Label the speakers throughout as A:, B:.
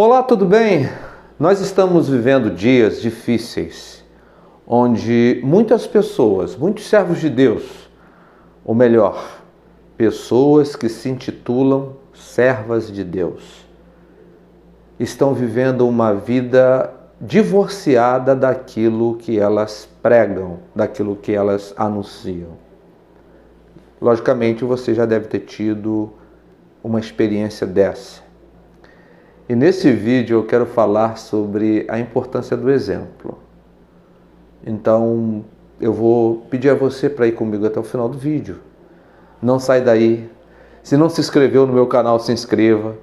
A: Olá, tudo bem? Nós estamos vivendo dias difíceis, onde muitas pessoas, muitos servos de Deus, ou melhor, pessoas que se intitulam servas de Deus, estão vivendo uma vida divorciada daquilo que elas pregam, daquilo que elas anunciam. Logicamente, você já deve ter tido uma experiência dessa. E nesse vídeo eu quero falar sobre a importância do exemplo. Então, eu vou pedir a você para ir comigo até o final do vídeo. Não sai daí. Se não se inscreveu no meu canal, se inscreva.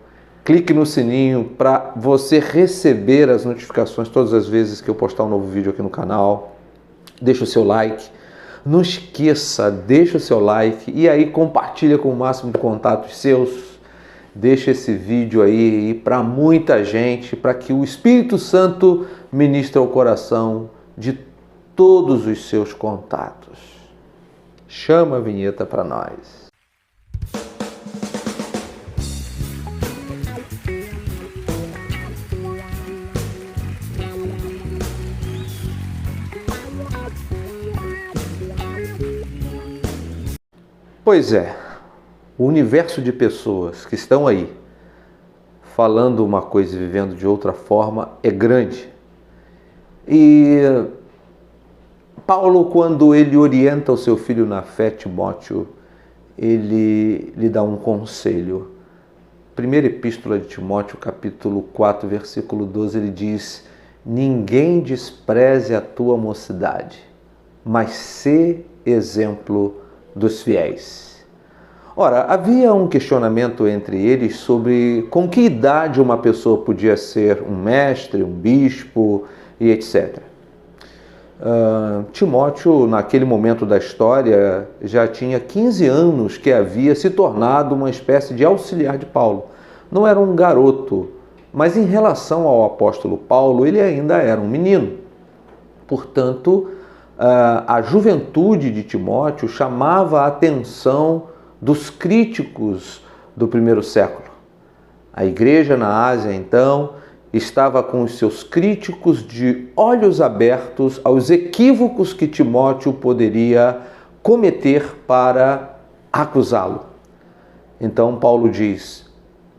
A: Clique no sininho para você receber as notificações todas as vezes que eu postar um novo vídeo aqui no canal. Deixa o seu like. Não esqueça, deixa o seu like e aí compartilha com o máximo de contatos seus. Deixa esse vídeo aí para muita gente, para que o Espírito Santo ministre ao coração de todos os seus contatos. Chama a vinheta para nós. Pois é. O universo de pessoas que estão aí falando uma coisa e vivendo de outra forma é grande. E Paulo, quando ele orienta o seu filho na fé, Timóteo, ele lhe dá um conselho. Primeira epístola de Timóteo, capítulo 4, versículo 12, ele diz: ninguém despreze a tua mocidade, mas sê exemplo dos fiéis. Ora, havia um questionamento entre eles sobre com que idade uma pessoa podia ser um mestre, um bispo e etc. Timóteo, naquele momento da história, já tinha 15 anos que havia se tornado uma espécie de auxiliar de Paulo. Não era um garoto, mas em relação ao apóstolo Paulo, ele ainda era um menino. Portanto, a juventude de Timóteo chamava a atenção dos críticos do primeiro século. A igreja na Ásia, então, estava com os seus críticos de olhos abertos aos equívocos que Timóteo poderia cometer para acusá-lo. Então Paulo diz: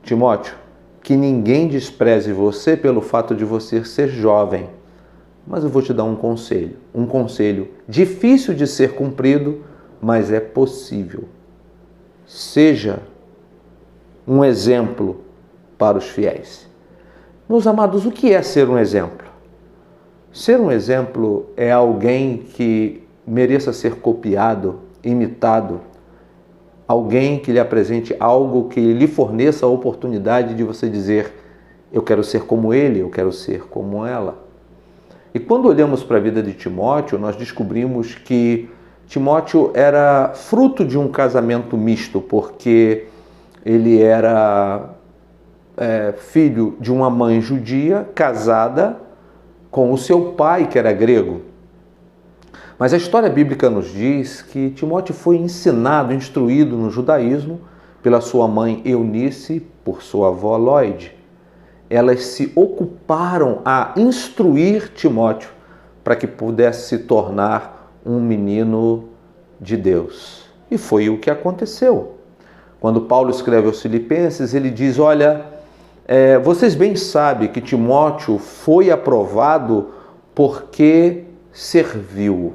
A: Timóteo, que ninguém despreze você pelo fato de você ser jovem, mas eu vou te dar um conselho difícil de ser cumprido, mas é possível. Seja um exemplo para os fiéis. Meus amados, o que é ser um exemplo? Ser um exemplo é alguém que mereça ser copiado, imitado, alguém que lhe apresente algo que lhe forneça a oportunidade de você dizer: eu quero ser como ele, eu quero ser como ela. E quando olhamos para a vida de Timóteo, nós descobrimos que Timóteo era fruto de um casamento misto, porque ele era filho de uma mãe judia casada com o seu pai, que era grego. Mas a história bíblica nos diz que Timóteo foi ensinado, instruído no judaísmo pela sua mãe Eunice, por sua avó Lóide. Elas se ocuparam a instruir Timóteo para que pudesse se tornar um menino de Deus. E foi o que aconteceu. Quando Paulo escreve aos Filipenses, ele diz: olha, vocês bem sabem que Timóteo foi aprovado porque serviu.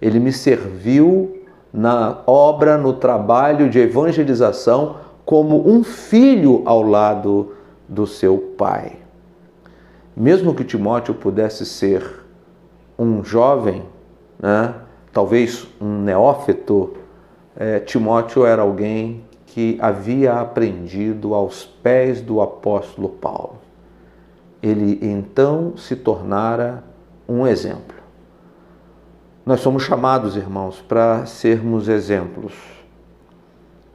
A: Ele me serviu na obra, no trabalho de evangelização, como um filho ao lado do seu pai. Mesmo que Timóteo pudesse ser um jovem, talvez um neófito, Timóteo era alguém que havia aprendido aos pés do apóstolo Paulo. Ele então se tornara um exemplo. Nós somos chamados, irmãos, para sermos exemplos.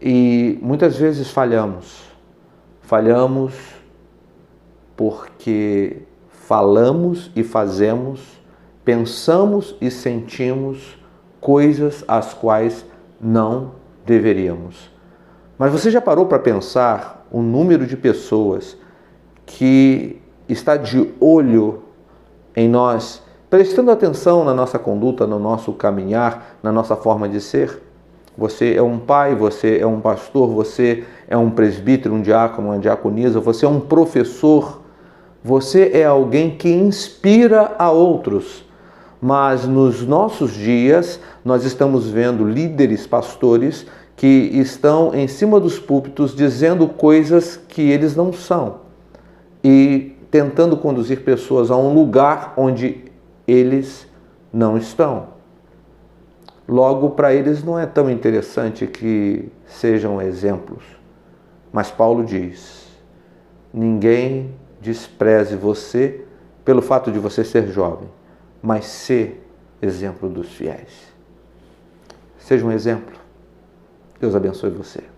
A: E muitas vezes falhamos. Falhamos porque falamos e fazemos, pensamos e sentimos coisas às quais não deveríamos. Mas você já parou para pensar o número de pessoas que está de olho em nós, prestando atenção na nossa conduta, no nosso caminhar, na nossa forma de ser? Você é um pai, você é um pastor, você é um presbítero, um diácono, uma diaconisa, você é um professor, você é alguém que inspira a outros. Mas nos nossos dias, nós estamos vendo líderes, pastores, que estão em cima dos púlpitos dizendo coisas que eles não são e tentando conduzir pessoas a um lugar onde eles não estão. Logo, para eles não é tão interessante que sejam exemplos. Mas Paulo diz: ninguém despreze você pelo fato de você ser jovem, mas ser exemplo dos fiéis. Seja um exemplo. Deus abençoe você.